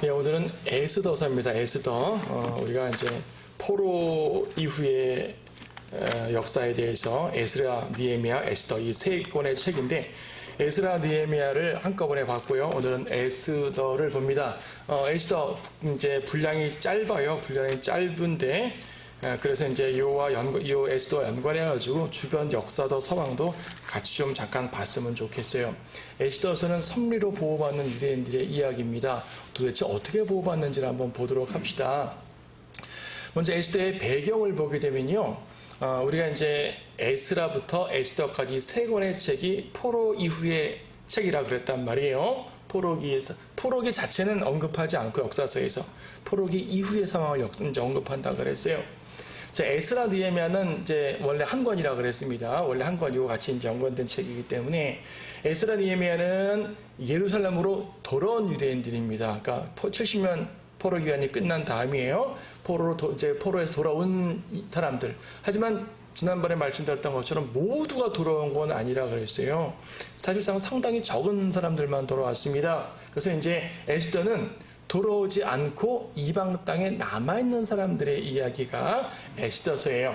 네, 오늘은 에스더서입니다. 에스더. 우리가 이제 포로 이후의 역사에 대해서 에스라, 느헤미야, 에스더 이 세 권의 책인데 에스라, 느헤미야를 한꺼번에 봤고요. 오늘은 에스더를 봅니다. 에스더 이제 분량이 짧아요. 분량이 짧은데 그래서 이제 요 에스더와 연관해가지고 주변 역사도 서방도 같이 좀 잠깐 봤으면 좋겠어요. 에스더서는 섭리로 보호받는 유대인들의 이야기입니다. 도대체 어떻게 보호받는지를 한번 보도록 합시다. 먼저 에스더의 배경을 보게 되면요. 우리가 이제 에스라부터 에스더까지 세 권의 책이 포로 이후의 책이라 그랬단 말이에요. 포로기 자체는 언급하지 않고 역사서에서 포로기 이후의 상황을 이제 언급한다 그랬어요. 자, 에스라 느헤미야는 이제 원래 한 권이라 그랬습니다. 원래 한 권이고 같이 이제 연관된 책이기 때문에 에스라 느헤미야는 예루살렘으로 돌아온 유대인들입니다. 그러니까 70년 포로 기간이 끝난 다음이에요. 포로에서 돌아온 사람들. 하지만 지난번에 말씀드렸던 것처럼 모두가 돌아온 건 아니라 그랬어요. 사실상 상당히 적은 사람들만 돌아왔습니다. 그래서 이제 에스더는 돌아오지 않고 이방 땅에 남아있는 사람들의 이야기가 에스더서예요.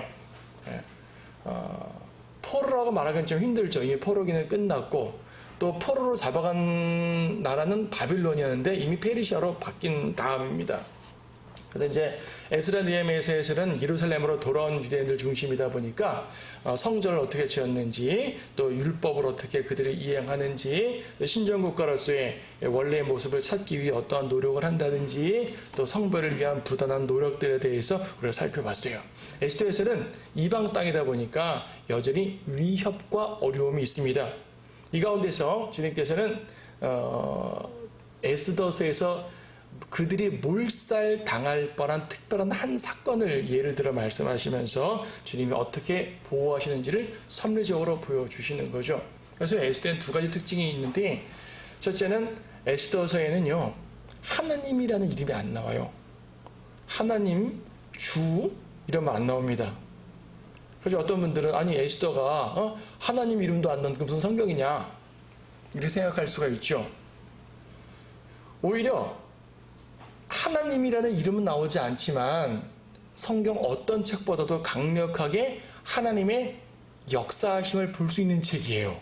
포로라고 말하기는 좀 힘들죠. 이 포로기는 끝났고 또 포로로 잡아간 나라는 바빌론이었는데 이미 페르시아로 바뀐 다음입니다. 그래서 이제 에스라 느헤미야서에서는 예루살렘으로 돌아온 유대인들 중심이다 보니까 성전을 어떻게 지었는지 또 율법을 어떻게 그들이 이행하는지 신정국가로서의 원래의 모습을 찾기 위해 어떠한 노력을 한다든지 또 성별을 위한 부단한 노력들에 대해서 우리가 살펴봤어요. 에스더에서는 이방 땅이다 보니까 여전히 위협과 어려움이 있습니다. 이 가운데서 주님께서는 에스더서에서 그들이 몰살당할 뻔한 특별한 한 사건을 예를 들어 말씀하시면서 주님이 어떻게 보호하시는지를 섭리적으로 보여주시는 거죠. 그래서 에스더에는 두 가지 특징이 있는데 첫째는 에스더서에는요 하나님이라는 이름이 안 나와요. 하나님, 주 이러면 안 나옵니다. 그래서 어떤 분들은 아니 에스더가 하나님 이름도 안 넣는 게 무슨 성경이냐 이렇게 생각할 수가 있죠. 오히려 하나님이라는 이름은 나오지 않지만 성경 어떤 책보다도 강력하게 하나님의 역사하심을 볼 수 있는 책이에요.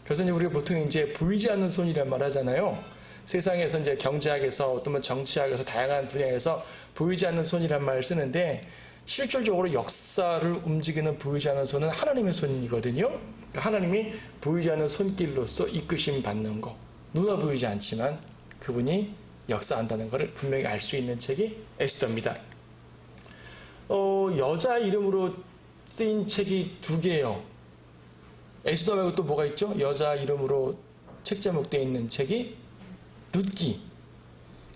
그래서 이제 우리가 보통 이제 보이지 않는 손이란 말 하잖아요. 세상에서 이제 경제학에서 어떤 정치학에서 다양한 분야에서 보이지 않는 손이란 말을 쓰는데 실질적으로 역사를 움직이는 보이지 않는 손은 하나님의 손이거든요. 그러니까 하나님이 보이지 않는 손길로서 이끄심 받는 거. 누가 보이지 않지만 그분이 역사한다는 것을 분명히 알 수 있는 책이 에스더입니다. 여자 이름으로 쓰인 책이 두 개예요. 에스더 말고 또 뭐가 있죠? 여자 이름으로 책 제목되어 있는 책이 룻기.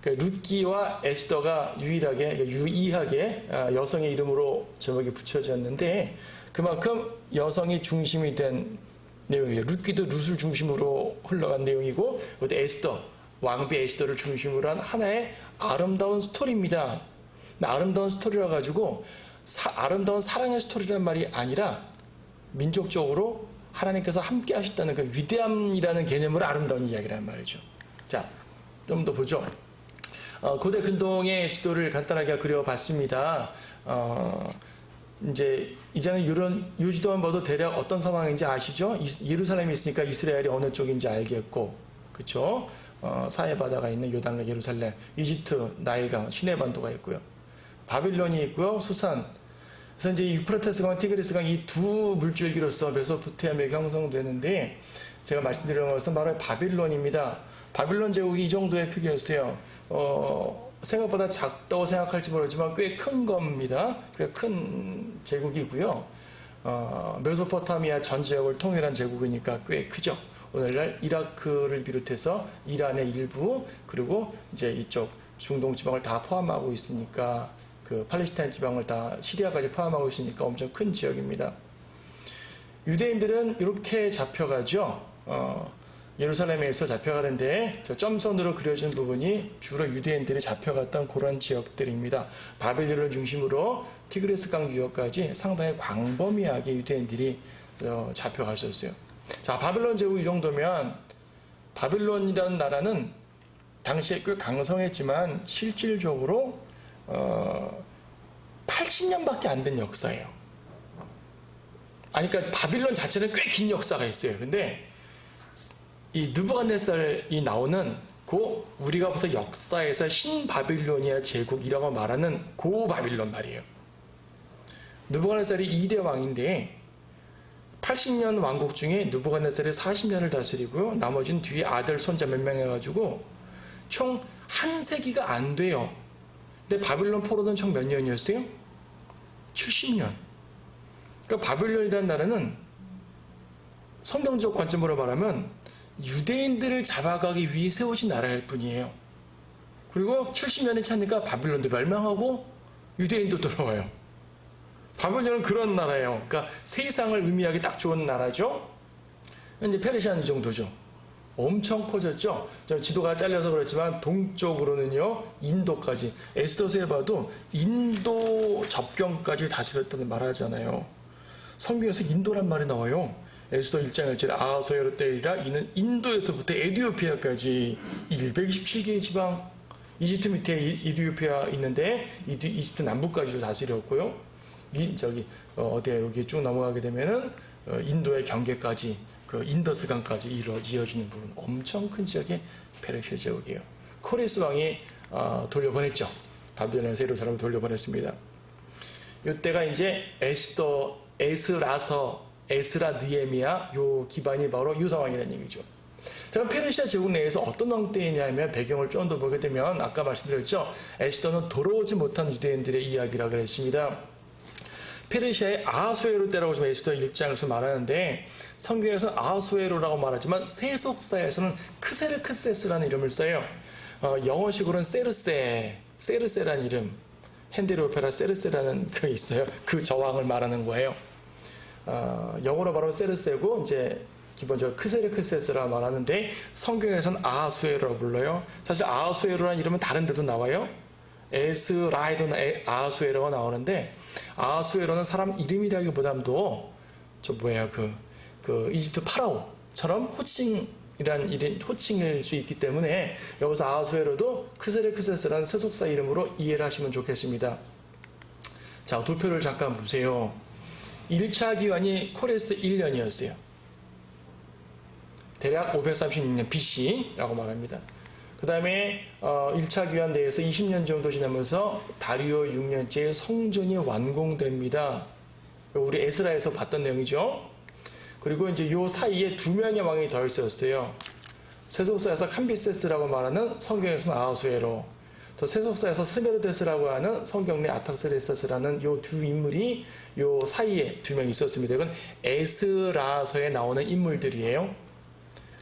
그러니까 룻기와 에스더가 유의하게 여성의 이름으로 제목이 붙여졌는데 그만큼 여성이 중심이 된 내용이에요. 룻기도 룻을 중심으로 흘러간 내용이고 또 에스더 왕비 에스더를 중심으로 한 하나의 아름다운 스토리입니다. 아름다운 스토리라 가지고 아름다운 사랑의 스토리란 말이 아니라 민족적으로 하나님께서 함께 하셨다는 그 위대함이라는 개념으로 아름다운 이야기란 말이죠. 자, 좀 더 보죠. 고대 근동의 지도를 간단하게 그려봤습니다. 이제는 이 지도만 봐도 대략 어떤 상황인지 아시죠? 예루살렘이 있으니까 이스라엘이 어느 쪽인지 알겠고, 그렇죠? 사해 바다가 있는 요단과 예루살렘, 이집트, 나일강, 시내반도가 있고요. 바빌론이 있고요. 수산. 그래서 이제 유프라테스강, 티그리스강 이 두 물줄기로서 메소포타미아가 형성되는데 제가 말씀드리는 것은 바로 바빌론입니다. 바빌론 제국이 이 정도의 크기였어요. 생각보다 작다고 생각할지 모르지만 꽤 큰 겁니다. 꽤 큰 제국이고요. 메소포타미아 전 지역을 통일한 제국이니까 꽤 크죠. 오늘날 이라크를 비롯해서 이란의 일부 그리고 이제 이쪽 중동 지방을 다 포함하고 있으니까 그 팔레스타인 지방을 다 시리아까지 포함하고 있으니까 엄청 큰 지역입니다. 유대인들은 이렇게 잡혀가죠. 예루살렘에서 잡혀가는데 저 점선으로 그려진 부분이 주로 유대인들이 잡혀갔던 그런 지역들입니다. 바벨론을 중심으로 티그리스강 유역까지 상당히 광범위하게 유대인들이 잡혀가셨어요. 자, 바빌론 제국 이 정도면 바빌론이라는 나라는 당시에 꽤 강성했지만 실질적으로 80년밖에 안 된 역사예요. 아니, 그러니까 바빌론 자체는 꽤 긴 역사가 있어요. 근데 이 느부갓네살이 나오는 우리가부터 역사에서 신바빌로니아 제국이라고 말하는 바빌론 말이에요. 느부갓네살이 2대 왕인데 80년 왕국 중에 느부갓네살이 40년을 다스리고요. 나머지는 뒤에 아들, 손자 몇 명 해가지고 총 한 세기가 안 돼요. 근데 바빌론 포로는 총 몇 년이었어요? 70년. 그러니까 바빌론이라는 나라는 성경적 관점으로 말하면 유대인들을 잡아가기 위해 세워진 나라일 뿐이에요. 그리고 70년이 차니까 바빌론도 멸망하고 유대인도 들어와요. 바빌론은 그런 나라예요. 그러니까 세상을 의미하기 딱 좋은 나라죠. 이제 페르시아는 이 정도죠. 엄청 커졌죠. 지도가 잘려서 그렇지만 동쪽으로는요, 인도까지. 에스더서에 봐도 인도 접경까지 다스렸다는 말하잖아요. 성경에서 인도란 말이 나와요. 에스더 1장 1절에 아하수에로 때이라 이는 인도에서부터 에티오피아까지 127개의 지방, 이집트 밑에 이디오피아 있는데 이집트 남부까지도 다스렸고요. 여기 쭉 넘어가게 되면은 인도의 경계까지, 그 인더스강까지 이어지는 부분, 엄청 큰 지역의 페르시아 제국이에요. 코레스 왕이 돌려보냈죠. 바빌론에서 예루살렘을 돌려보냈습니다. 이때가 이제 에스라, 느헤미야 요 기반이 바로 이 상황이라는 얘기죠. 자, 페르시아 제국 내에서 어떤 왕 때이냐면 배경을 좀 더 보게 되면 아까 말씀드렸죠. 에스더는 돌아오지 못한 유대인들의 이야기라 그랬습니다. 페르시아의 아하수에로 때라고 좀 에스더 1장에서 말하는데 성경에서는 아하수에로라고 말하지만 세속사에서는 크세르크세스라는 이름을 써요. 영어식으로는 세르세라는 이름, 핸델 오페라 세르세라는 그 있어요. 그 저왕을 말하는 거예요. 영어로 말하면 세르세고 이제 기본적으로 크세르크세스라고 말하는데 성경에서는 아하수에로라고 불러요. 사실 아하수에로라는 이름은 다른 데도 나와요. 에스라에도 아하수에로가 나오는데 아하수에로는 사람 이름이라기보다도 그 이집트 파라오처럼 호칭일 수 있기 때문에 여기서 아하수에로도 크세르크세스라는 세속사 이름으로 이해를 하시면 좋겠습니다. 자, 도표를 잠깐 보세요. 1차 기환이 코레스 1년이었어요. 대략 536년 BC라고 말합니다. 그 다음에 1차 기환 내에서 20년 정도 지나면서 다리오 6년째에 성전이 완공됩니다. 우리 에스라에서 봤던 내용이죠. 그리고 이제 요 사이에 2명의 왕이 더 있었어요. 세속사에서 캄비세스라고 말하는 성경에서는 아하수에로, 또 세속사에서 스메르데스라고 하는 성경 내 아탁세르세스라는 요 두 인물이 요 사이에 2명 있었습니다. 이건 에스라서에 나오는 인물들이에요.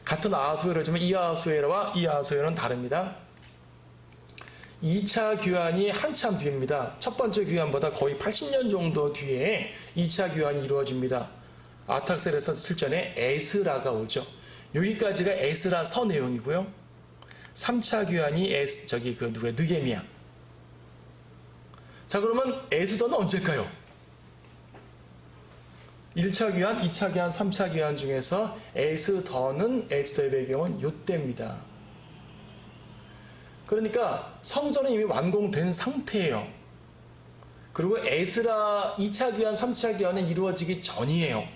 같은 아하수에로지만 이 아하수에로와 이 아하수에로는 다릅니다. 2차 귀환이 한참 뒤입니다. 첫 번째 귀환보다 거의 80년 정도 뒤에 2차 귀환이 이루어집니다. 아탁세르세스 7전에 에스라가 오죠. 여기까지가 에스라서 내용이고요. 3차 귀환이 느헤미야. 자, 그러면 에스더는 언제일까요? 1차 귀환, 2차 귀환, 3차 귀환 중에서 에스더의 배경은 요때입니다. 그러니까 성전은 이미 완공된 상태예요. 그리고 에스라 2차 귀환, 3차 귀환은 이루어지기 전이에요.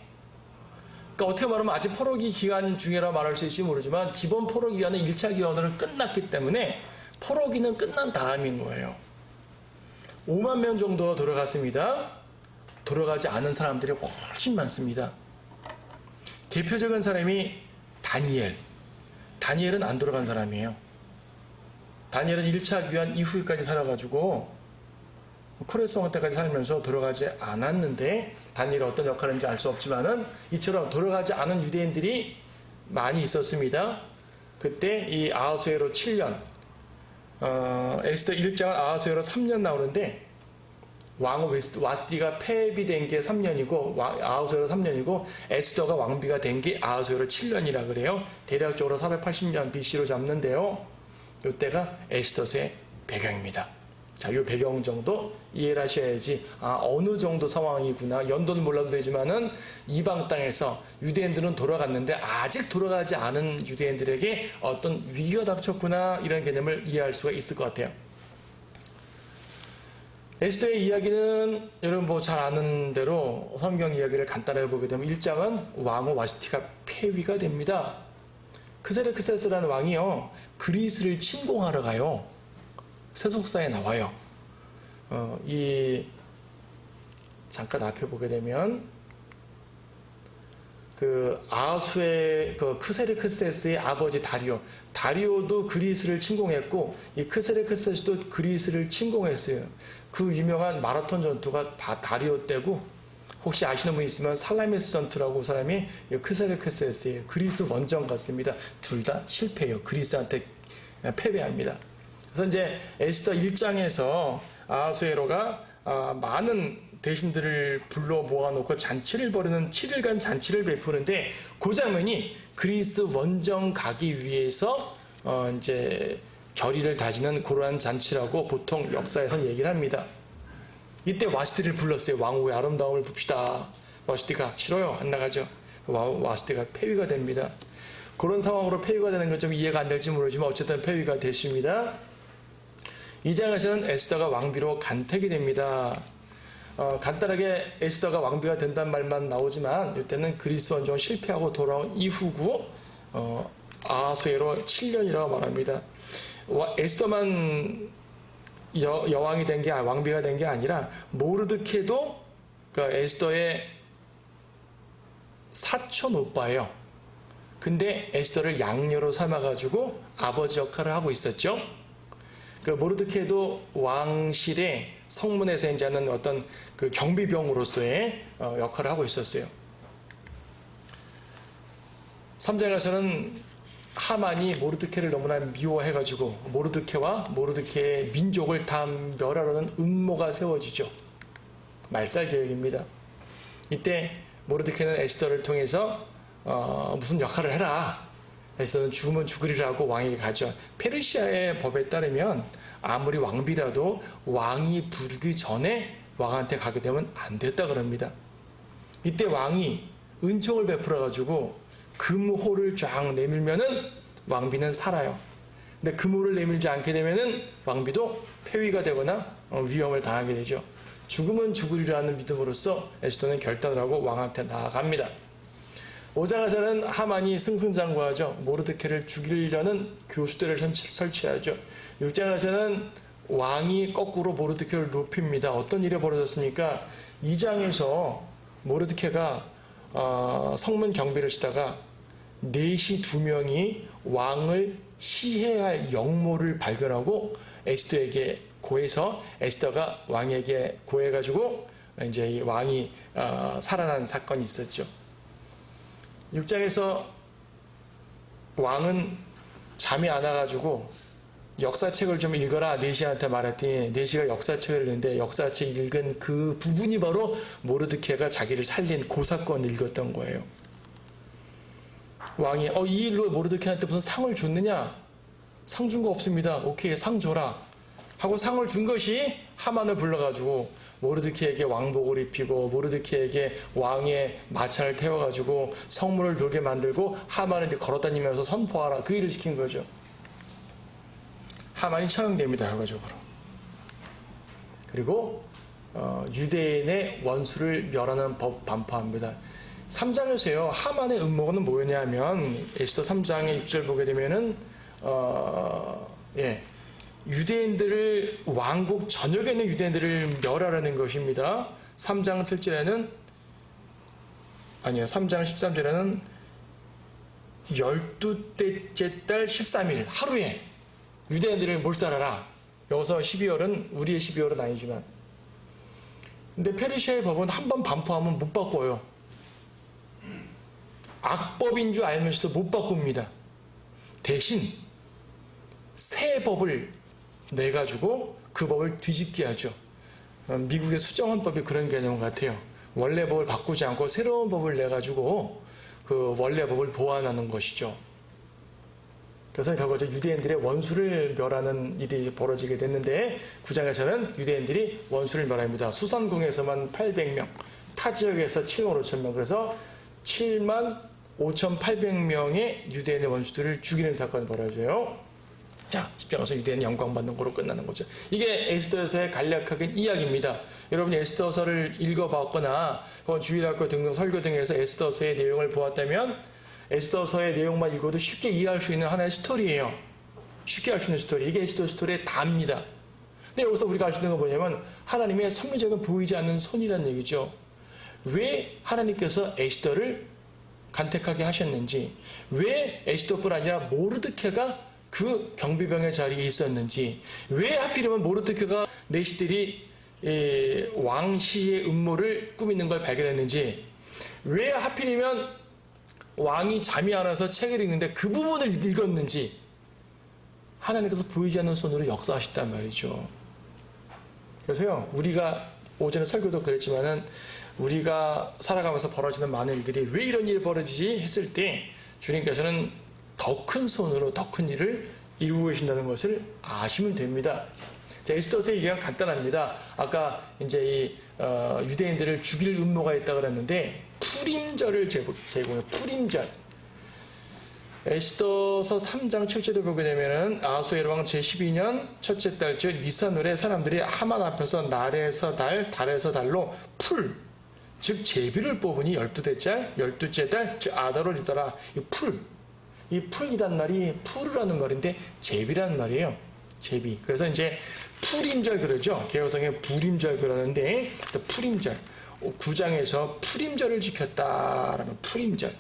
그러니까 어떻게 말하면 아직 포로기 기간 중이라 말할 수 있을지 모르지만 기본 포로 기간은 1차 기간으로 끝났기 때문에 포로기는 끝난 다음인 거예요. 5만 명 정도 돌아갔습니다. 돌아가지 않은 사람들이 훨씬 많습니다. 대표적인 사람이 다니엘은 안 돌아간 사람이에요. 다니엘은 1차 귀환 이후까지 살아가지고 코레스 왕 때까지 살면서 돌아가지 않았는데 다니엘이 어떤 역할을 하는지 알 수 없지만은 이처럼 돌아가지 않은 유대인들이 많이 있었습니다. 그때 이 아하수에로 7년, 에스더 1장은 아하수에로 3년 나오는데 왕 와스디가 폐비된 게 3년이고 아하수에로 3년이고 에스더가 왕비가 된 게 아하수에로 7년이라 그래요. 대략적으로 480년 BC로 잡는데요. 이때가 에스더의 배경입니다. 자, 이 배경 정도 이해를 하셔야지, 어느 정도 상황이구나. 연도는 몰라도 되지만은 이방 땅에서 유대인들은 돌아갔는데 아직 돌아가지 않은 유대인들에게 어떤 위기가 닥쳤구나, 이런 개념을 이해할 수가 있을 것 같아요. 에스더의 이야기는 여러분 뭐 잘 아는 대로 성경 이야기를 간단하게 보게 되면 1장은 왕후 와스티가 폐위가 됩니다. 크세르크세스라는 왕이요, 그리스를 침공하러 가요. 세속사에 나와요. 잠깐 앞에 보게 되면 그 아수의 그 크세르크세스의 아버지 다리오도 그리스를 침공했고, 이 크세르크세스도 그리스를 침공했어요. 그 유명한 마라톤 전투가 다리오 때고, 혹시 아시는 분 있으면 살라미스 전투라고 사람이 크세르크세스예요. 그리스 원정 같습니다. 둘 다 실패해요. 그리스한테 패배합니다. 그래서 이제 에스더 1장에서 아하수에로가 많은 대신들을 불러 모아놓고 잔치를 벌이는 7일간 잔치를 베푸는데, 그 장면이 그리스 원정 가기 위해서 이제 결의를 다지는 그러한 잔치라고 보통 역사에서는 얘기를 합니다. 이때 와스티를 불렀어요. 왕후의 아름다움을 봅시다. 와스티가 싫어요. 안 나가죠. 와스티가 폐위가 됩니다. 그런 상황으로 폐위가 되는 건 좀 이해가 안 될지 모르지만 어쨌든 폐위가 됐습니다. 2장에서는 에스더가 왕비로 간택이 됩니다. 간단하게 에스더가 왕비가 된다는 말만 나오지만 이때는 그리스 원정 실패하고 돌아온 이후고, 아하수에로 7년이라고 말합니다. 에스더만 여왕이 된 게, 왕비가 된 게 아니라 모르드케도 그러니까 에스더의 사촌 오빠예요. 근데 에스더를 양녀로 삼아가지고 아버지 역할을 하고 있었죠. 그 모르드케도 왕실의 성문에서 이제 하는 어떤 그 경비병으로서의 역할을 하고 있었어요. 3장에서는 하만이 모르드케를 너무나 미워해가지고 모르드케와 모르드케의 민족을 다 멸하려는 음모가 세워지죠. 말살계획입니다. 이때 모르드케는 에스더를 통해서 무슨 역할을 해라. 에스더는 죽으면 죽으리라고 왕에게 가죠. 페르시아의 법에 따르면 아무리 왕비라도 왕이 부르기 전에 왕한테 가게 되면 안 됐다 그럽니다. 이때 왕이 은총을 베풀어가지고 금호를 쫙 내밀면은 왕비는 살아요. 근데 금호를 내밀지 않게 되면은 왕비도 폐위가 되거나 위험을 당하게 되죠. 죽으면 죽으리라는 믿음으로써 에스더는 결단을 하고 왕한테 나아갑니다. 5장에서는 하만이 승승장구하죠. 모르드케를 죽이려는 교수대를 설치하죠. 6장에서는 왕이 거꾸로 모르드케를 높입니다. 어떤 일이 벌어졌습니까? 2장에서 모르드케가 성문 경비를 치다가 내시 2명이 왕을 시해할 영모를 발견하고 에스더에게 고해서 에스더가 왕에게 고해가지고 이제 이 왕이 살아난 사건이 있었죠. 6장에서 왕은 잠이 안 와가지고 역사책을 좀 읽어라 네시한테 말했더니 네시가 역사책을 읽는데 역사책 읽은 그 부분이 바로 모르드케가 자기를 살린 그 사건을 읽었던 거예요. 왕이 이 일로 모르드케한테 무슨 상을 줬느냐? 상 준 거 없습니다. 오케이, 상 줘라 하고 상을 준 것이 하만을 불러가지고 모르드케에게 왕복을 입히고 모르드케에게 왕의 마차를 태워가지고 성문을 돌게 만들고 하만을 걸어다니면서 선포하라, 그 일을 시킨 거죠. 하만이 처형됩니다. 결과적으로. 그리고 유대인의 원수를 멸하는 법 반포합니다. 3장에서요 하만의 음모는 뭐였냐면 에스더 3장의 6절 보게 되면은 유대인들을 왕국 전역에 있는 유대인들을 멸하라는 것입니다. 3장 7절에는 3장 13절에는 12대째 달 13일 하루에 유대인들을 몰살하라. 여기서 12월은 우리의 12월은 아니지만, 근데 페르시아의 법은 한 번 반포하면 못 바꿔요. 악법인 줄 알면서도 못 바꿉니다. 대신 새 법을 내가지고 그 법을 뒤집게 하죠. 미국의 수정헌법이 그런 개념 같아요. 원래 법을 바꾸지 않고 새로운 법을 내가지고 그 원래 법을 보완하는 것이죠. 그래서 결과적 유대인들의 원수를 멸하는 일이 벌어지게 됐는데 9장에서는 유대인들이 원수를 멸합니다. 수산궁에서만 800명, 타 지역에서 7만 5천 명, 그래서 7만 5,800명의 유대인의 원수들을 죽이는 사건이 벌어져요. 자, 10장에서 유대인이 영광받는 거로 끝나는 거죠. 이게 에스더서의 간략하게 이야기입니다. 여러분이 에스더서를 읽어봤거나 주일학교 등등 설교 등에서 에스더서의 내용을 보았다면 에스더서의 내용만 읽어도 쉽게 이해할 수 있는 하나의 스토리예요. 쉽게 할 수 있는 스토리. 이게 에스더 스토리의 답입니다. 근데 여기서 우리가 알 수 있는 건 뭐냐면 하나님의 섭리적인 보이지 않는 손이라는 얘기죠. 왜 하나님께서 에스더를 간택하게 하셨는지, 왜 에스더뿐 아니라 모르드케가 그 경비병의 자리에 있었는지, 왜 하필이면 모르드케가 내시들이 왕시의 음모를 꾸미는 걸 발견했는지, 왜 하필이면 왕이 잠이 안 와서 책을 읽는데 그 부분을 읽었는지 하나님께서 보이지 않는 손으로 역사하셨단 말이죠. 그래서요, 우리가 오전에 설교도 그랬지만은 우리가 살아가면서 벌어지는 많은 일들이 왜 이런 일이 벌어지지 했을 때 주님께서는 더 큰 손으로 더 큰 일을 이루고 계신다는 것을 아시면 됩니다. 에스더서의 얘기가 간단합니다. 아까 이제 이 유대인들을 죽일 음모가 있다고 그랬는데 푸림절을 제공해요. 푸림절. 에스더서 3장 7절을 보게 되면은 아하수에로 왕 제12년 첫째 달 즉 니산월에 사람들이 하만 앞에서 날에서 달, 달에서 달로 풀, 즉 제비를 뽑으니 12째 달, 즉 아달월이더라. 이 풀이란 말이 푸르라는 말인데 제비라는 말이에요. 제비. 그래서 이제 푸림절 그러죠. 개혁성에 부림절 그러는데 푸림절. 9장에서 푸림절을 지켰다라는 푸림절.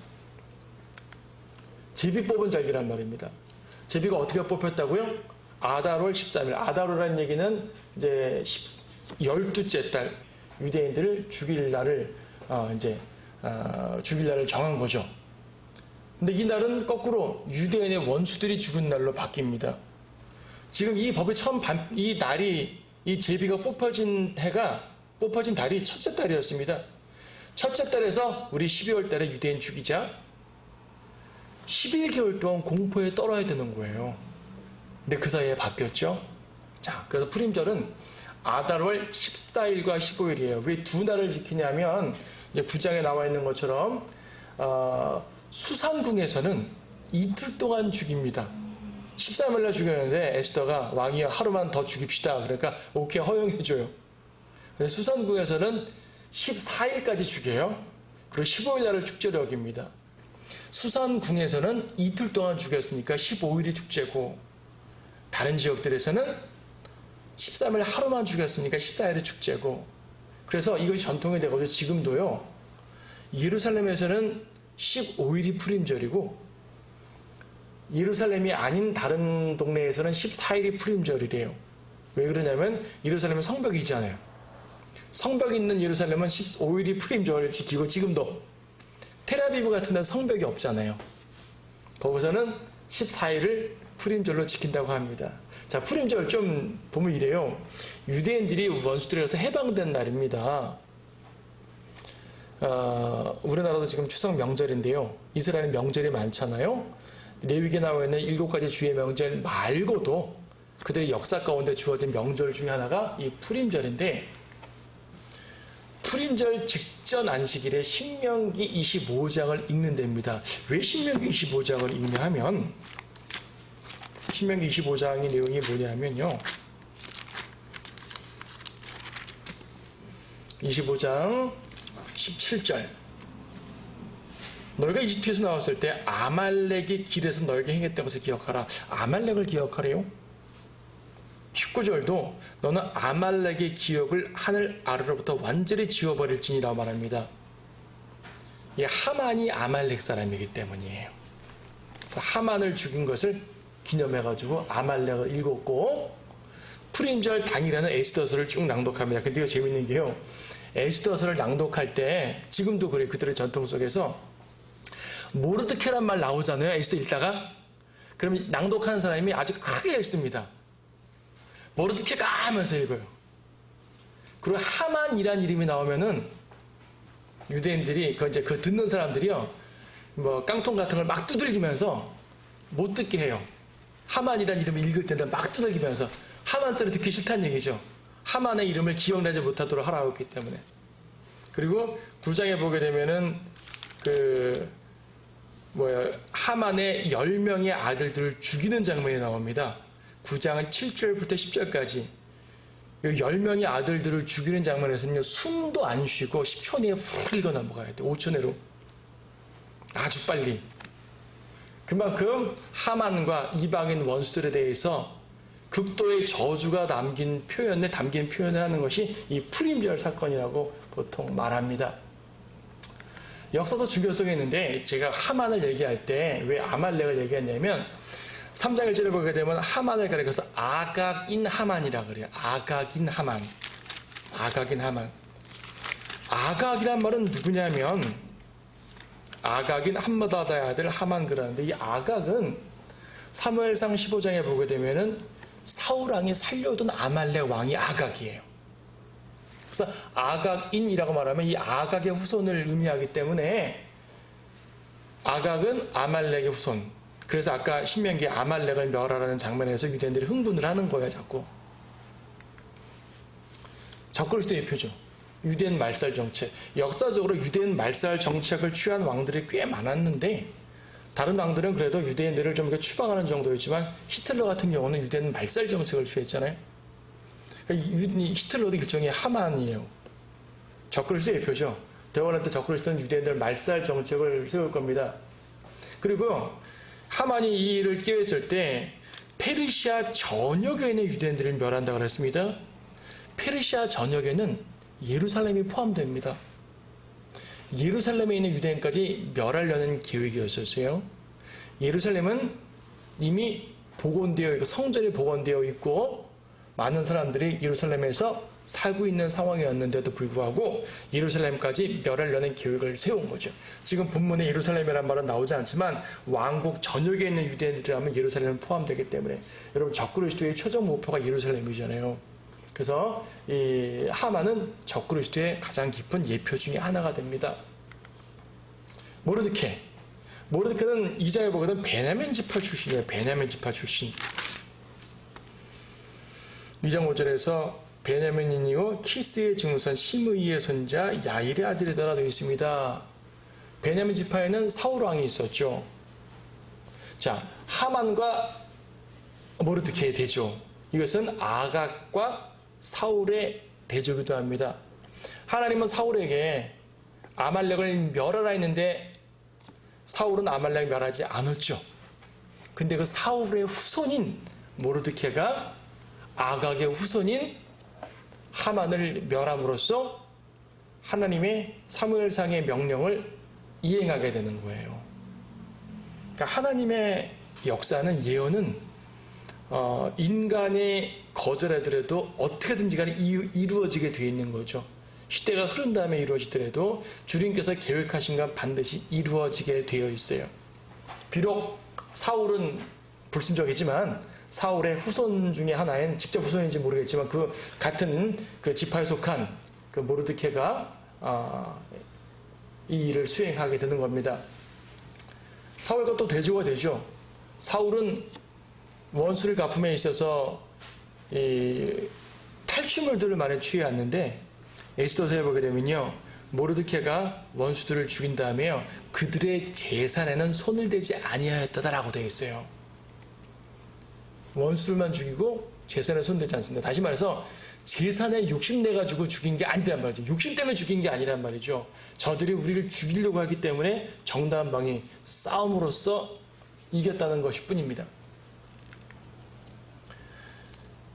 제비 뽑은 절기란 말입니다. 제비가 어떻게 뽑혔다고요? 아달월 13일. 아달월이라는 얘기는 이제 12째 달 유대인들을 죽일 날을 죽일 날을 정한 거죠. 근데 이 날은 거꾸로 유대인의 원수들이 죽은 날로 바뀝니다. 지금 이 법이 이 날이 이 제비가 뽑혀진 달이 첫째 달이었습니다. 첫째 달에서 우리 12월 달에 유대인 죽이자 11개월 동안 공포에 떨어야 되는 거예요. 근데 그 사이에 바뀌었죠. 자, 그래서 푸림절은 아달월 14일과 15일이에요. 왜 두 날을 지키냐면 이제 9장에 나와 있는 것처럼 수산궁에서는 이틀 동안 죽입니다. 13일날 죽였는데 에스더가 왕이 하루만 더 죽입시다. 그러니까 오케이 허용해줘요. 수산궁에서는 14일까지 죽여요. 그리고 15일날을 축제로 여깁니다. 수산궁에서는 이틀 동안 죽였으니까 15일이 축제고 다른 지역들에서는 13일 하루만 죽였으니까 14일이 축제고 그래서 이것이 전통이 되고 지금도요. 예루살렘에서는 15일이 푸림절이고 예루살렘이 아닌 다른 동네에서는 14일이 푸림절이래요. 왜 그러냐면 예루살렘은 성벽이 있잖아요. 성벽이 있는 예루살렘은 15일이 푸림절을 지키고 지금도 텔아비브 같은 데는 성벽이 없잖아요. 거기서는 14일을 푸림절로 지킨다고 합니다. 자, 푸림절 좀 보면 이래요. 유대인들이 원수들에서 해방된 날입니다. 우리나라도 지금 추석 명절인데요. 이스라엘은 명절이 많잖아요. 레위기에 나와 있는 7가지 주의 명절 말고도 그들의 역사 가운데 주어진 명절 중에 하나가 이 푸림절인데 푸림절 직전 안식일에 신명기 25장을 읽는 데입니다. 왜 신명기 25장을 읽냐 하면 신명기 25장의 내용이 뭐냐면요. 25장 17절 너희가 이집트에서 나왔을 때 아말렉의 길에서 너에게 행했던 것을 기억하라. 아말렉을 기억하래요. 19절도 너는 아말렉의 기억을 하늘 아래로부터 완전히 지워버릴지니라 말합니다. 이 하만이 아말렉 사람이기 때문이에요. 그래서 하만을 죽인 것을 기념해가지고 아말렉을 읽었고 푸림절 당일에는 에스더서를 쭉 낭독합니다. 근데 이거 재밌는 게요. 에스더서를 낭독할 때 지금도 그래요. 그들의 전통 속에서 모르드케란 말 나오잖아요. 에스더 읽다가 그러면 낭독하는 사람이 아주 크게 읽습니다. 모르드케가 하면서 읽어요. 그리고 하만이란 이름이 나오면은 유대인들이 그 듣는 사람들이요 뭐 깡통 같은 걸 막 두들기면서 못 듣게 해요. 하만이라는 이름을 읽을 때는 막 두들기면서 하만 소리 듣기 싫다는 얘기죠. 하만의 이름을 기억나지 못하도록 하라고 했기 때문에. 그리고 9장에 보게 되면은 하만의 10명의 아들들을 죽이는 장면이 나옵니다. 9장은 7절부터 10절까지 10명의 아들들을 죽이는 장면에서는요, 숨도 안 쉬고 10초 내에 훅 읽어 넘어가야 돼. 5초 내로. 아주 빨리. 그만큼 하만과 이방인 원수들에 대해서 극도의 저주가 담긴 표현을 하는 것이 이 푸림절 사건이라고 보통 말합니다. 역사도 중요 속에 있는데 제가 하만을 얘기할 때 왜 아말렉을 얘기했냐면 3장 1절에 보게 되면 하만을 가리켜서 아각인 하만이라 그래요. 아각인 하만. 아각이란 말은 누구냐면 아각인 함므다다의 아들 하만 그러는데 이 아각은 사무엘상 15장에 보게 되면은 사울왕이 살려둔 아말렉 왕이 아각이에요. 그래서 아각인이라고 말하면 이 아각의 후손을 의미하기 때문에 아각은 아말렉의 후손. 그래서 아까 신명기에 아말렉을 멸하라는 장면에서 유대인들이 흥분을 하는 거예요, 자꾸. 적그리스도의 표죠. 유대인 말살 정책. 역사적으로 유대인 말살 정책을 취한 왕들이 꽤 많았는데 다른 왕들은 그래도 유대인들을 좀 추방하는 정도였지만 히틀러 같은 경우는 유대인 말살 정책을 취했잖아요. 그러니까 히틀러도 일종의 하만이에요. 적그리스도의 표죠. 대원할 때 적그리스도는 유대인들 말살 정책을 세울 겁니다. 그리고 하만이 이 일을 끼웠을 때 페르시아 전역에 있는 유대인들을 멸한다고 그랬습니다. 페르시아 전역에는 예루살렘이 포함됩니다. 예루살렘에 있는 유대인까지 멸하려는 계획이었었어요. 예루살렘은 이미 복원되어 있고 성전이 복원되어 있고 많은 사람들이 예루살렘에서 살고 있는 상황이었는데도 불구하고 예루살렘까지 멸하려는 계획을 세운 거죠. 지금 본문에 예루살렘이라는 말은 나오지 않지만 왕국 전역에 있는 유대인들이라면 예루살렘은 포함되기 때문에 여러분 적그리스도의 최종 목표가 예루살렘이잖아요. 그래서 이 하만은 적그리스도의 가장 깊은 예표 중에 하나가 됩니다. 모르드케는 2장에 보거든 베냐민 지파 출신이에요. 베냐민 지파 출신. 2장 5절에서 베냐민인이요 키스의 증손 시므이의 손자 야일의 아들이더라 되어 있습니다. 베냐민 지파에는 사울 왕이 있었죠. 자, 하만과 모르드케의 대조. 이것은 아각과 사울의 대조기도 합니다. 하나님은 사울에게 아말렉을 멸하라 했는데 사울은 아말렉을 멸하지 않았죠. 근데 그 사울의 후손인 모르드케가 아각의 후손인 하만을 멸함으로써 하나님의 사무엘상의 명령을 이행하게 되는 거예요. 그러니까 하나님의 역사는 예언은 인간이 거절하더라도 어떻게든지 간에 이루어지게 되어 있는 거죠. 시대가 흐른 다음에 이루어지더라도 주님께서 계획하신 건 반드시 이루어지게 되어 있어요. 비록 사울은 불순종이지만 사울의 후손 중에 하나인 직접 후손인지 모르겠지만 그 같은 그 지파에 속한 그 모르드케가 이 일을 수행하게 되는 겁니다. 사울과 또 대조가 되죠. 사울은 원수를 갚음에 있어서 이 탈취물들을 많이 취해왔는데 에스더서에 보게 되면요, 모르드케가 원수들을 죽인 다음에요 그들의 재산에는 손을 대지 아니하였다라고 되어 있어요. 원수들만 죽이고 재산에 손대지 않습니다. 다시 말해서 재산에 욕심내가지고 죽인 게 아니란 말이죠. 욕심 때문에 죽인 게 아니란 말이죠. 저들이 우리를 죽이려고 하기 때문에 정당한 방이 싸움으로써 이겼다는 것일 뿐입니다.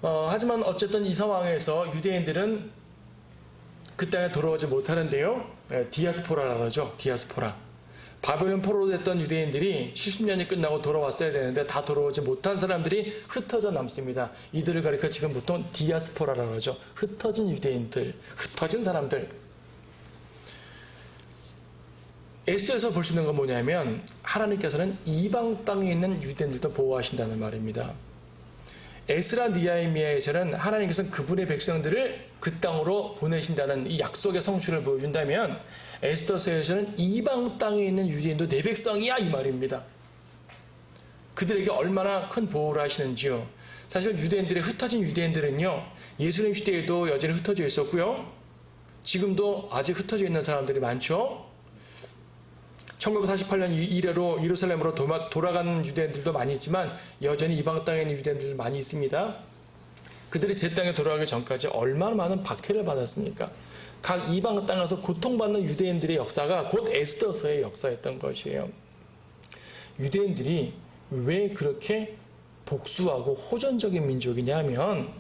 하지만 어쨌든 이 상황에서 유대인들은 그 땅에 돌아오지 못하는데요. 디아스포라라고 하죠. 디아스포라. 바벨론 포로로 됐던 유대인들이 70년이 끝나고 돌아왔어야 되는데 다 돌아오지 못한 사람들이 흩어져 남습니다. 이들을 가리켜 지금 보통 디아스포라라고 하죠. 흩어진 유대인들, 흩어진 사람들. 에스더에서 볼 수 있는 건 뭐냐면 하나님께서는 이방 땅에 있는 유대인들도 보호하신다는 말입니다. 에스라 느헤미야에서는 하나님께서는 그분의 백성들을 그 땅으로 보내신다는 이 약속의 성취를 보여준다면 에스더서에서는 이방 땅에 있는 유대인도 내 백성이야 이 말입니다. 그들에게 얼마나 큰 보호를 하시는지요. 사실 유대인들의 흩어진 유대인들은요, 예수님 시대에도 여전히 흩어져 있었고요. 지금도 아직 흩어져 있는 사람들이 많죠. 1948년 이래로 예루살렘으로 돌아가는 유대인들도 많이 있지만 여전히 이방 땅에 있는 유대인들 많이 있습니다. 그들이 제 땅에 돌아가기 전까지 얼마나 많은 박해를 받았습니까? 각 이방 땅에서 고통받는 유대인들의 역사가 곧 에스더서의 역사였던 것이에요. 유대인들이 왜 그렇게 복수하고 호전적인 민족이냐 하면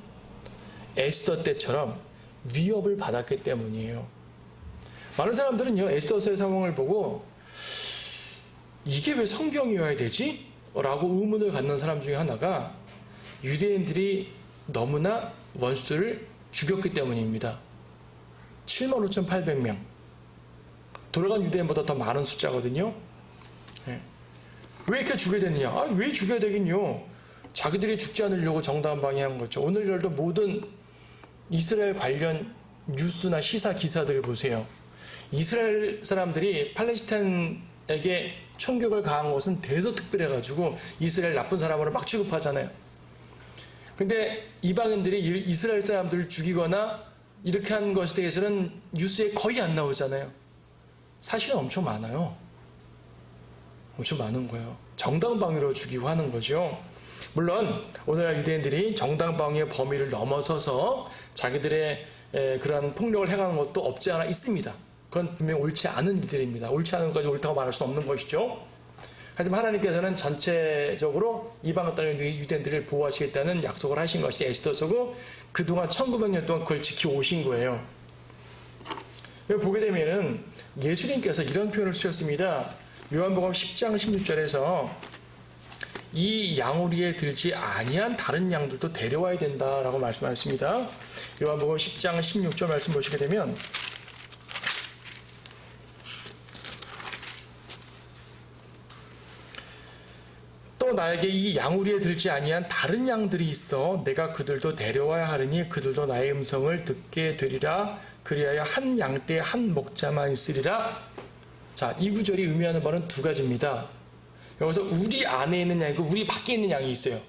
에스더 때처럼 위협을 받았기 때문이에요. 많은 사람들은요, 에스더서의 상황을 보고 이게 왜 성경이어야 되지? 라고 의문을 갖는 사람 중에 하나가 유대인들이 너무나 원수들을 죽였기 때문입니다. 75,800명. 돌아간 유대인보다 더 많은 숫자거든요. 네. 왜 이렇게 죽여야 되느냐? 왜 죽여야 되긴요? 자기들이 죽지 않으려고 정당한 방해한 거죠. 오늘날도 모든 이스라엘 관련 뉴스나 시사 기사들 보세요. 이스라엘 사람들이 팔레스타인에게 총격을 가한 것은 대서특별해가지고 이스라엘 나쁜 사람으로 막 취급하잖아요. 근데 이방인들이 이스라엘 사람들을 죽이거나 이렇게 한 것에 대해서는 뉴스에 거의 안 나오잖아요. 사실은 엄청 많아요. 엄청 많은 거예요. 정당방위로 죽이고 하는 거죠. 물론 오늘날 유대인들이 정당방위의 범위를 넘어서서 자기들의 그러한 폭력을 행하는 것도 없지 않아 있습니다. 그건 분명히 옳지 않은 일들입니다. 옳지 않은 것까지 옳다고 말할 수는 없는 것이죠. 하지만 하나님께서는 전체적으로 이방 땅의 유대인들을 보호하시겠다는 약속을 하신 것이 에스더서고 그동안 1900년 동안 그걸 지켜오신 거예요. 여기 보게 되면은 예수님께서 이런 표현을 쓰셨습니다. 요한복음 10장 16절에서 이 양우리에 들지 아니한 다른 양들도 데려와야 된다라고 말씀하셨습니다. 요한복음 10장 16절 말씀 보시게 되면 또 나에게 이 양우리에 들지 아니한 다른 양들이 있어 내가 그들도 데려와야 하리니 그들도 나의 음성을 듣게 되리라. 그리하여 한 양떼에 한 목자만 있으리라. 자, 이 구절이 의미하는 바는 두 가지입니다. 여기서 우리 안에 있는 양이고 우리 밖에 있는 양이 있어요.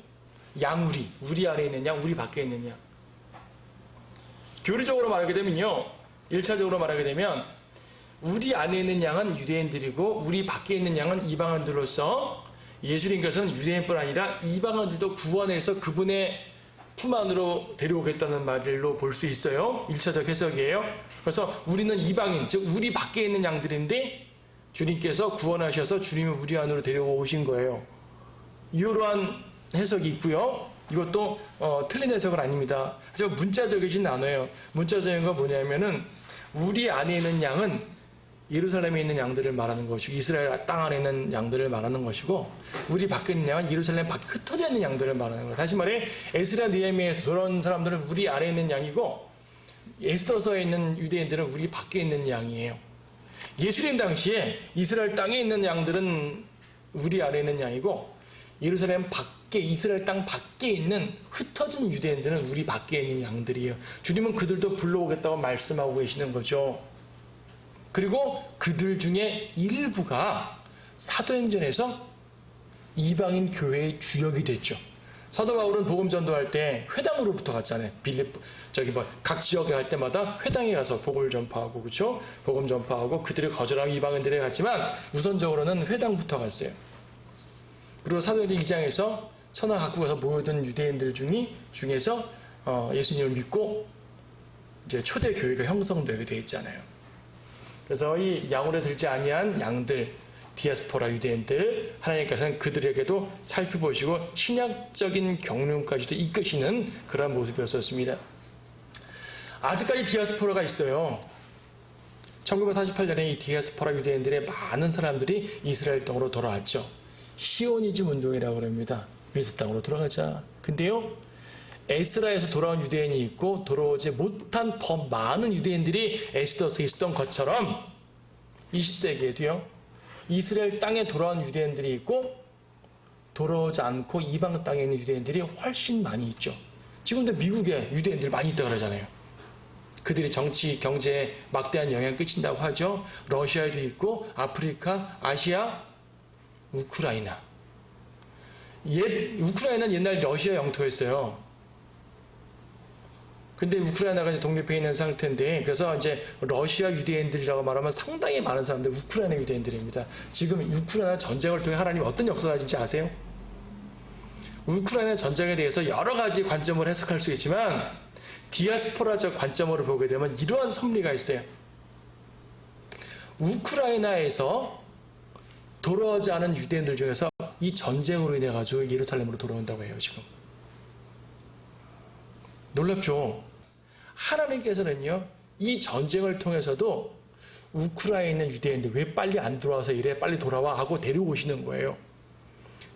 양우리, 우리 안에 있는 양, 우리 밖에 있는 양. 교리적으로 말하게 되면요, 1차적으로 말하게 되면 우리 안에 있는 양은 유대인들이고 우리 밖에 있는 양은 이방인들로서 예수님께서는 유대인뿐 아니라 이방인들도 구원해서 그분의 품 안으로 데려오겠다는 말로 볼 수 있어요. 1차적 해석이에요. 그래서 우리는 이방인, 즉 우리 밖에 있는 양들인데 주님께서 구원하셔서 주님을 우리 안으로 데려오신 거예요. 이러한 해석이 있고요. 이것도 틀린 해석은 아닙니다. 하지만 문자적이진 않아요. 문자적인 건 뭐냐면은 우리 안에 있는 양은 예루살렘에 있는 양들을 말하는 것이고 이스라엘 땅 안에 있는 양들을 말하는 것이고 우리 밖에 있는 양은 예루살렘 밖에 흩어져 있는 양들을 말하는 거예요. 다시 말해 에스라 느헤미야에서 돌아온 사람들은 우리 안에 있는 양이고 에스더서에 있는 유대인들은 우리 밖에 있는 양이에요. 예수님 당시에 이스라엘 땅에 있는 양들은 우리 안에 있는 양이고 예루살렘 밖에 이스라엘 땅 밖에 있는 흩어진 유대인들은 우리 밖에 있는 양들이에요. 주님은 그들도 불러오겠다고 말씀하고 계시는 거죠. 그리고 그들 중에 일부가 사도행전에서 이방인 교회의 주역이 됐죠. 사도 바울은 복음 전도할 때 회당으로부터 갔잖아요. 각 지역에 갈 때마다 회당에 가서 복음을 전파하고, 그렇죠? 복음 전파하고 그들을 거절하고 이방인들에 갔지만 우선적으로는 회당부터 갔어요. 그리고 사도행전 2장에서 천하 각국에서 모여든 유대인들 중에서 예수님을 믿고 이제 초대 교회가 형성되게 되어 있잖아요. 그래서 이 양으로 들지 아니한 양들, 디아스포라 유대인들, 하나님께서는 그들에게도 살펴보시고 신약적인 경륜까지도 이끄시는 그런 모습이었습니다. 아직까지 디아스포라가 있어요. 1948년에 이 디아스포라 유대인들의 많은 사람들이 이스라엘 땅으로 돌아왔죠. 시오니즘 운동이라고 그럽니다. 유대 땅으로 돌아가자. 근데요, 에스라에서 돌아온 유대인이 있고 돌아오지 못한 더 많은 유대인들이 에스더서에 있었던 것처럼 20세기에도요 이스라엘 땅에 돌아온 유대인들이 있고 돌아오지 않고 이방 땅에 있는 유대인들이 훨씬 많이 있죠. 지금도 미국에 유대인들 많이 있다고 그러잖아요. 그들이 정치, 경제에 막대한 영향을 끼친다고 하죠. 러시아에도 있고 아프리카, 아시아, 우크라이나. 우크라이나는 옛날 러시아 영토였어요. 근데 우크라이나가 이제 독립해 있는 상태인데, 그래서 이제 러시아 유대인들이라고 말하면 상당히 많은 사람들 우크라이나 유대인들입니다. 지금 우크라이나 전쟁을 통해 하나님이 어떤 역사를 하신지 아세요? 우크라이나 전쟁에 대해서 여러 가지 관점을 해석할 수 있지만 디아스포라적 관점으로 보게 되면 이러한 섭리가 있어요. 우크라이나에서 돌아오지 않은 유대인들 중에서 이 전쟁으로 인해 가지고 예루살렘으로 돌아온다고 해요. 지금 놀랍죠? 하나님께서는요, 이 전쟁을 통해서도 우크라이나에 있는 유대인들 왜 빨리 안 들어와서 이래, 빨리 돌아와 하고 데려오시는 거예요.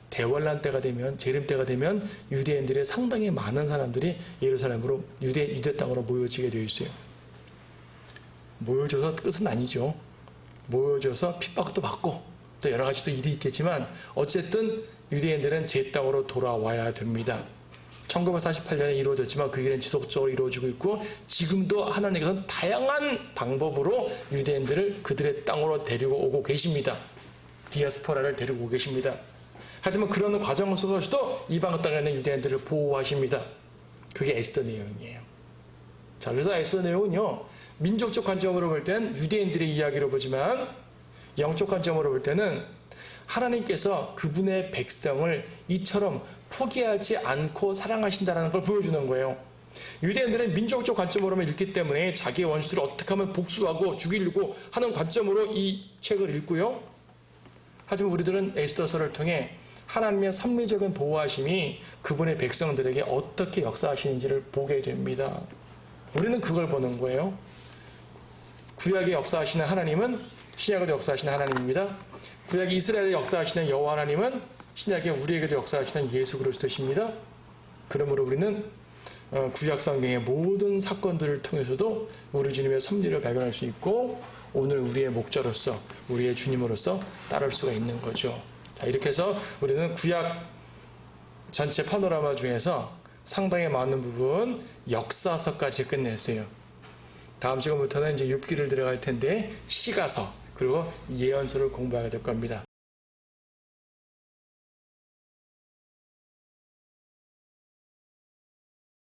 대환란 때가 되면, 재림 때가 되면 유대인들의 상당히 많은 사람들이 예루살렘으로 유대 땅으로 모여지게 되어 있어요. 모여져서 끝은 아니죠. 모여져서 핍박도 받고 또 여러 가지 또 일이 있겠지만 어쨌든 유대인들은 제 땅으로 돌아와야 됩니다. 1948년에 이루어졌지만 그 일은 지속적으로 이루어지고 있고, 지금도 하나님께서는 다양한 방법으로 유대인들을 그들의 땅으로 데리고 오고 계십니다. 디아스포라를 데리고 오고 계십니다. 하지만 그런 과정을 속에서도 이방 땅에 있는 유대인들을 보호하십니다. 그게 에스더 내용이에요. 자, 그래서 에스더 내용은요, 민족적 관점으로 볼 때는 유대인들의 이야기로 보지만 영적 관점으로 볼 때는 하나님께서 그분의 백성을 이처럼 포기하지 않고 사랑하신다는 걸 보여주는 거예요. 유대인들은 민족적 관점으로만 읽기 때문에 자기의 원수들을 어떻게 하면 복수하고 죽이려고 하는 관점으로 이 책을 읽고요. 하지만 우리들은 에스더서를 통해 하나님의 섭리적인 보호하심이 그분의 백성들에게 어떻게 역사하시는지를 보게 됩니다. 우리는 그걸 보는 거예요. 구약의 역사하시는 하나님은 신약에도 역사하시는 하나님입니다. 구약의 이스라엘의 역사하시는 여호와 하나님은 신약에 우리에게도 역사하시는 예수 그리스도십니다. 그러므로 우리는 구약 성경의 모든 사건들을 통해서도 우리 주님의 섭리를 발견할 수 있고, 오늘 우리의 목자로서, 우리의 주님으로서 따를 수가 있는 거죠. 자, 이렇게 해서 우리는 구약 전체 파노라마 중에서 상당히 많은 부분 역사서까지 끝냈어요. 다음 시간부터는 이제 욥기를 들어갈 텐데 시가서 그리고 예언서를 공부하게 될 겁니다.